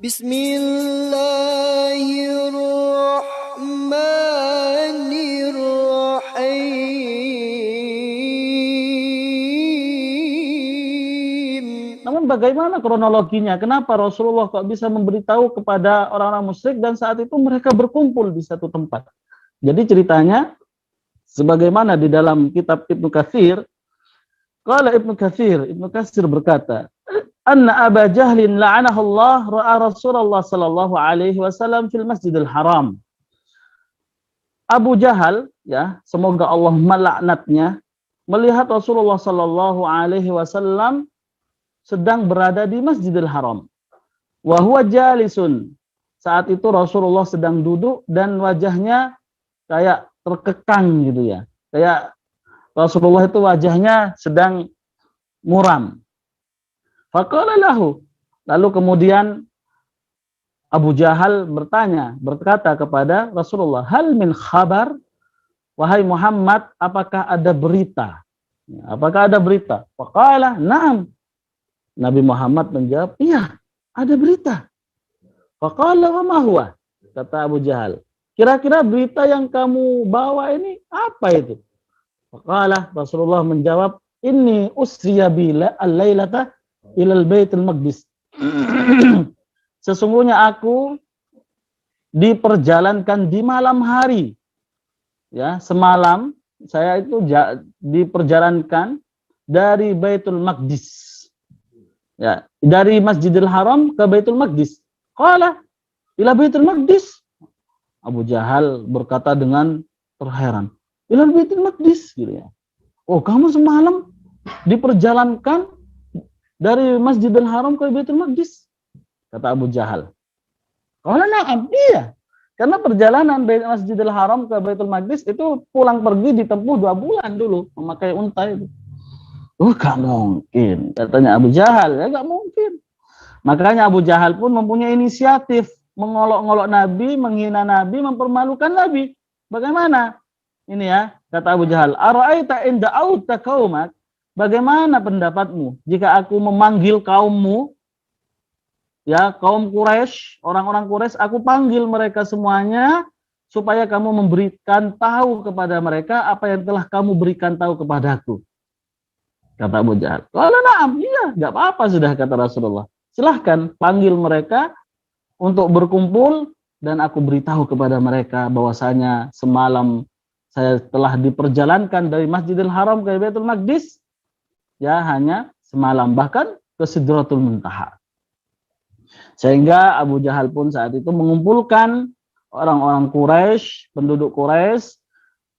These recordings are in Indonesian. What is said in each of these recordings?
Bismillahirrahmanirrahim. Namun bagaimana kronologinya? Kenapa Rasulullah kok bisa memberitahu kepada orang-orang musyrik dan saat itu mereka berkumpul di satu tempat? Jadi ceritanya sebagaimana di dalam kitab Ibnu Katsir, Ibnu Katsir berkata, "Anna Aba Jahlin la'anahullah ra'a Rasulullah sallallahu alaihi wasallam fil Masjidil Haram." Abu Jahal, ya, semoga Allah melaknatnya, melihat Rasulullah sallallahu alaihi wasallam sedang berada di Masjidil Haram. Wa huwa jalisun. Saat itu Rasulullah sedang duduk dan wajahnya kayak terkekang gitu ya. Kayak Rasulullah itu wajahnya sedang muram. Faqala lahu. Lalu kemudian Abu Jahal berkata kepada Rasulullah, "Hal min khabar?" Wahai Muhammad, apakah ada berita? Apakah ada berita? Faqala, "Na'am." Nabi Muhammad menjawab, "Iya, ada berita." Faqala wa ma huwa? Kata Abu Jahal, "Kira-kira berita yang kamu bawa ini apa itu?" Faqala, Rasulullah menjawab, "Inni usriya bila al-lailata ilal Baitul Maqdis." Sesungguhnya aku diperjalankan di malam hari. Ya, semalam saya itu diperjalankan dari Baitul Maqdis. Ya, dari Masjidil Haram ke Baitul Maqdis. Qala ila Baitul Maqdis. Abu Jahal berkata dengan terheran, "Ila Baitul Maqdis," gitu ya. "Oh, kamu semalam diperjalankan dari Masjidil Haram ke Baitul Maqdis?" Kata Abu Jahal. Qala na'am, iya. Karena perjalanan dari Masjidil Haram ke Baitul Maqdis itu pulang pergi ditempuh 2 bulan dulu memakai unta itu. Oh, gak mungkin, katanya Abu Jahal. Ya gak mungkin. Makanya Abu Jahal pun mempunyai inisiatif mengolok-ngolok Nabi, menghina Nabi, mempermalukan Nabi. Bagaimana? Ini ya, kata Abu Jahal, "Ara'aita in da'auta qaumak?" Bagaimana pendapatmu jika aku memanggil kaummu, ya, kaum Quraisy, orang-orang Quraisy, aku panggil mereka semuanya supaya kamu memberikan tahu kepada mereka apa yang telah kamu berikan tahu kepadaku. Kata Abu Jahal, "Kalau na'am, iya, nggak apa-apa sudah," kata Rasulullah. "Silahkan panggil mereka untuk berkumpul dan aku beritahu kepada mereka bahwasanya semalam saya telah diperjalankan dari Masjidil Haram ke Baitul Maqdis, ya hanya semalam, bahkan ke Sidratul Muntaha." Sehingga Abu Jahal pun saat itu mengumpulkan orang-orang Quraisy, penduduk Quraisy.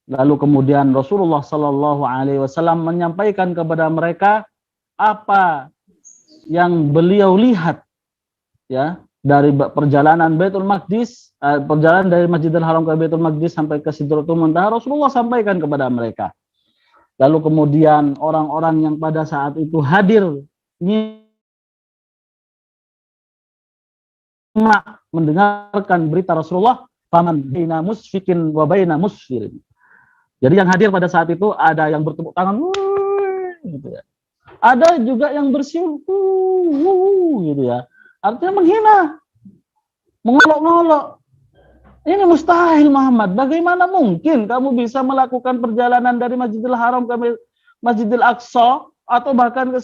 Lalu kemudian Rasulullah Shallallahu Alaihi Wasallam menyampaikan kepada mereka apa yang beliau lihat, ya, dari perjalanan Baitul Maqdis, perjalanan dari Masjidil Haram ke Baitul Maqdis sampai ke Sidratul Muntaha. Rasulullah sampaikan kepada mereka. Lalu kemudian orang-orang yang pada saat itu hadir mendengarkan berita Rasulullah, faman baina musfikin wa baina musfirin. Jadi yang hadir pada saat itu ada yang bertepuk tangan, gitu ya. Ada juga yang bersiul, gitu ya. Artinya menghina, mengolok-ngolok. Ini mustahil Muhammad. Bagaimana mungkin kamu bisa melakukan perjalanan dari Masjidil Haram ke Masjidil Aqsa atau bahkan ke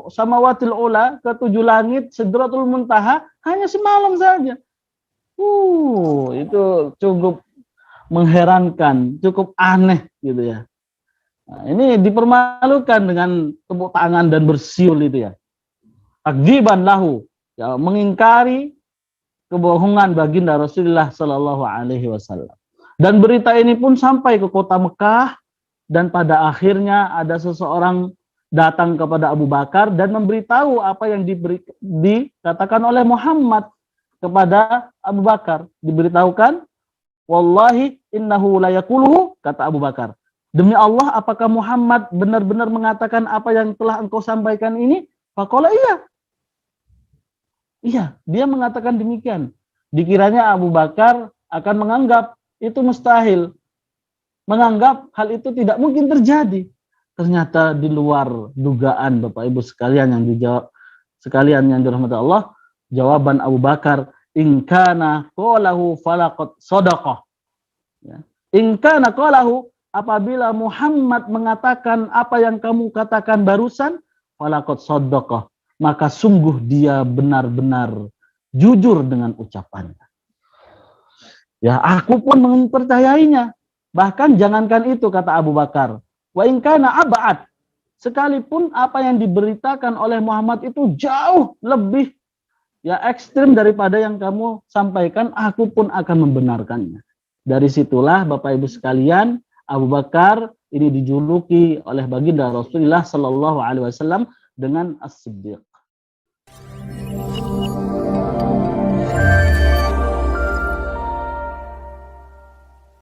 Samawatil Ula, ke 7 langit, Sidratul Muntaha hanya semalam saja. Itu cukup mengherankan, cukup aneh gitu ya. Nah, ini dipermalukan dengan tepuk tangan dan bersiul itu ya. Takdziban lahu, ya, mengingkari kebohongan baginda Rasulullah Sallallahu Alaihi Wasallam. Dan berita ini pun sampai ke kota Mekah dan pada akhirnya ada seseorang datang kepada Abu Bakar dan memberitahu apa yang dikatakan oleh Muhammad kepada Abu Bakar. Diberitahukan, "Wallahi innahu la yaquluhu," kata Abu Bakar. "Demi Allah, apakah Muhammad benar-benar mengatakan apa yang telah engkau sampaikan ini?" Faqala, "Iya." Iya, dia mengatakan demikian. Dikiranya Abu Bakar akan menganggap itu mustahil. Menganggap hal itu tidak mungkin terjadi. Ternyata di luar dugaan Bapak Ibu sekalian yang dijawab, sekalian yang dirahmati Allah, Jawaban Abu Bakar, in kana qalahu falaqad shadaqah. Ya. In kana qalahu, apabila Muhammad mengatakan apa yang kamu katakan barusan, falaqad shadaqah, maka sungguh dia benar-benar jujur dengan ucapannya. Ya, aku pun mempercayainya. Bahkan jangankan itu, kata Abu Bakar, wa in kana ab'ad, sekalipun apa yang diberitakan oleh Muhammad itu jauh lebih ekstrim daripada yang kamu sampaikan, aku pun akan membenarkannya. Dari situlah Bapak Ibu sekalian, Abu Bakar ini dijuluki oleh baginda Rasulullah Shallallahu Alaihi Wasallam dengan As-Siddiq.